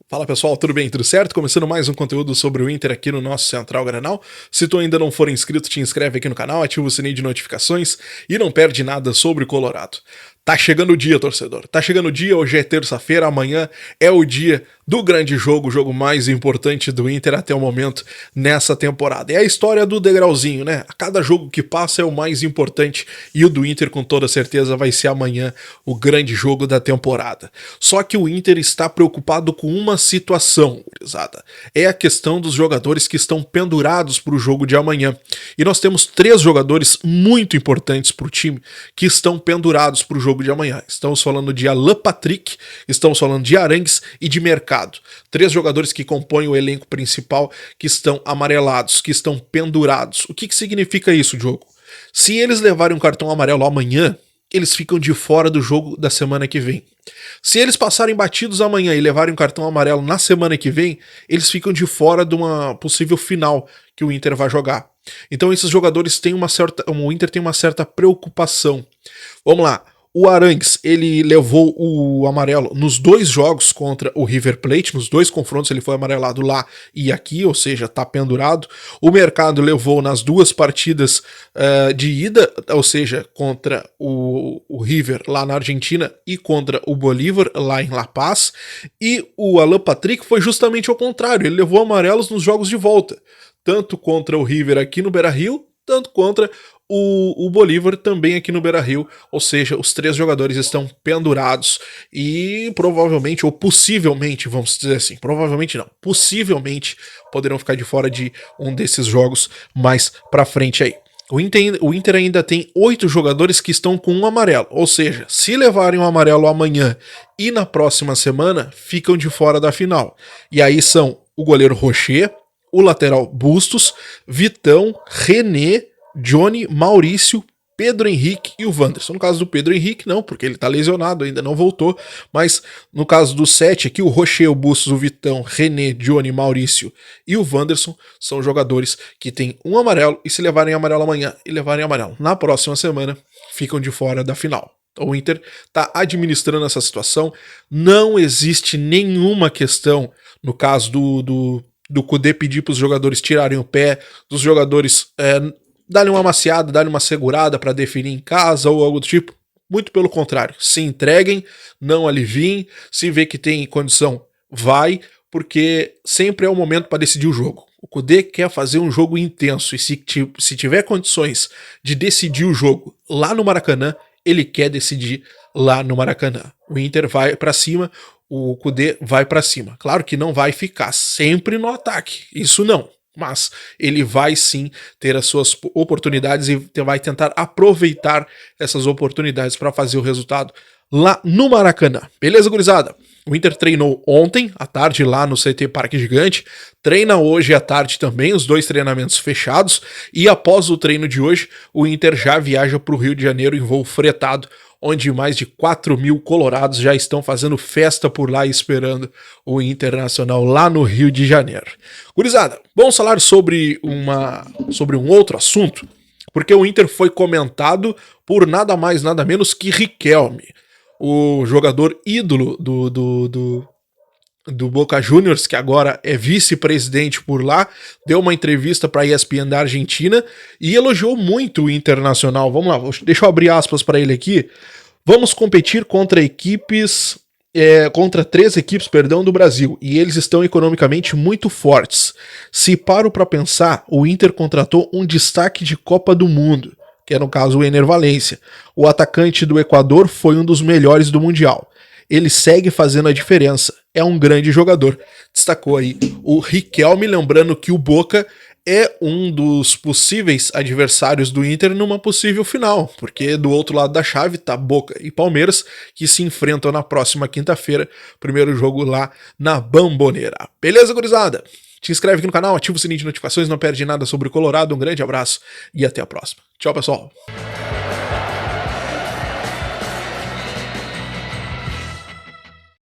Fala pessoal, tudo bem? Tudo certo? Começando mais um conteúdo sobre o Inter aqui no nosso Central Granal. Se tu ainda não for inscrito, te inscreve aqui no canal, ativa o sininho de notificações e não perde nada sobre o Colorado. Tá chegando o dia, torcedor. Tá chegando o dia, hoje é terça-feira, amanhã é o dia do grande jogo, o jogo mais importante do Inter até o momento nessa temporada. É a história do degrauzinho, né? A cada jogo que passa é o mais importante e o do Inter com toda certeza vai ser amanhã o grande jogo da temporada. Só que o Inter está preocupado com uma situação, gurizada. É a questão dos jogadores que estão pendurados para o jogo de amanhã. E nós temos 3 jogadores muito importantes para o time que estão pendurados para o jogo de amanhã. Estamos falando de Alan Patrick, estamos falando de Arangues e de Mercado. 3 jogadores que compõem o elenco principal que estão amarelados, que estão pendurados. O que significa isso, Diogo? Se eles levarem um cartão amarelo amanhã, eles ficam de fora do jogo da semana que vem. Se eles passarem batidos amanhã e levarem um cartão amarelo na semana que vem, eles ficam de fora de uma possível final que o Inter vai jogar. Então esses jogadores têm o Inter tem uma certa preocupação. Vamos lá. O Arangues, ele levou o amarelo nos 2 jogos contra o River Plate, nos 2 confrontos ele foi amarelado lá e aqui, ou seja, tá pendurado. O Mercado levou nas 2 partidas de ida, ou seja, contra o River lá na Argentina e contra o Bolívar lá em La Paz. E o Alan Patrick foi justamente ao contrário, ele levou amarelos nos jogos de volta, tanto contra o River aqui no Beira-Rio, tanto contra o Bolívar também aqui no Beira-Rio, ou seja, os 3 jogadores estão pendurados e provavelmente, ou possivelmente, vamos dizer assim, provavelmente não, possivelmente poderão ficar de fora de um desses jogos mais pra frente aí. O Inter ainda tem 8 jogadores que estão com um amarelo, ou seja, se levarem um amarelo amanhã e na próxima semana, ficam de fora da final. E aí são o goleiro Rocher, o lateral Bustos, Vitão, René, Johnny, Maurício, Pedro Henrique e o Wanderson. No caso do Pedro Henrique, não, porque ele tá lesionado, ainda não voltou. Mas no caso do 7 aqui, o Rocher, o Bustos, o Vitão, René, Johnny, Maurício e o Wanderson são jogadores que têm um amarelo e se levarem amarelo amanhã e levarem amarelo na próxima semana, ficam de fora da final. O Inter tá administrando essa situação. Não existe nenhuma questão no caso do Kudê pedir para os jogadores tirarem o pé, dos jogadores darem uma maciada, darem uma segurada para definir em casa ou algo do tipo. Muito pelo contrário, se entreguem, não aliviem, se vê que tem condição, vai, porque sempre é o momento para decidir o jogo. O Kudê quer fazer um jogo intenso e se tiver condições de decidir o jogo lá no Maracanã, ele quer decidir lá no Maracanã. O Inter vai para cima, o Kudê vai para cima. Claro que não vai ficar sempre no ataque, isso não. Mas ele vai sim ter as suas oportunidades e vai tentar aproveitar essas oportunidades para fazer o resultado lá no Maracanã. Beleza, gurizada? O Inter treinou ontem à tarde lá no CT Parque Gigante, treina hoje à tarde também, os 2 treinamentos fechados, e após o treino de hoje, o Inter já viaja para o Rio de Janeiro em voo fretado, onde mais de 4.000 colorados já estão fazendo festa por lá e esperando o Internacional lá no Rio de Janeiro. Gurizada, vamos falar sobre um outro assunto, porque o Inter foi comentado por nada mais, nada menos que Riquelme, o jogador ídolo do Boca Juniors, que agora é vice-presidente por lá, deu uma entrevista para a ESPN da Argentina e elogiou muito o Internacional. Vamos lá, deixa eu abrir aspas para ele aqui. Vamos competir contra equipes, contra 3 equipes, do Brasil, e eles estão economicamente muito fortes. Se paro para pensar, o Inter contratou um destaque de Copa do Mundo, que é no caso o Ener Valencia. O atacante do Equador foi um dos melhores do Mundial. Ele segue fazendo a diferença. É um grande jogador. Destacou aí o Riquelme, lembrando que o Boca é um dos possíveis adversários do Inter numa possível final, porque do outro lado da chave tá Boca e Palmeiras, que se enfrentam na próxima quinta-feira, primeiro jogo lá na Bombonera. Beleza, gurizada? Te inscreve aqui no canal, ativa o sininho de notificações, não perde nada sobre o Colorado. Um grande abraço e até a próxima. Tchau, pessoal.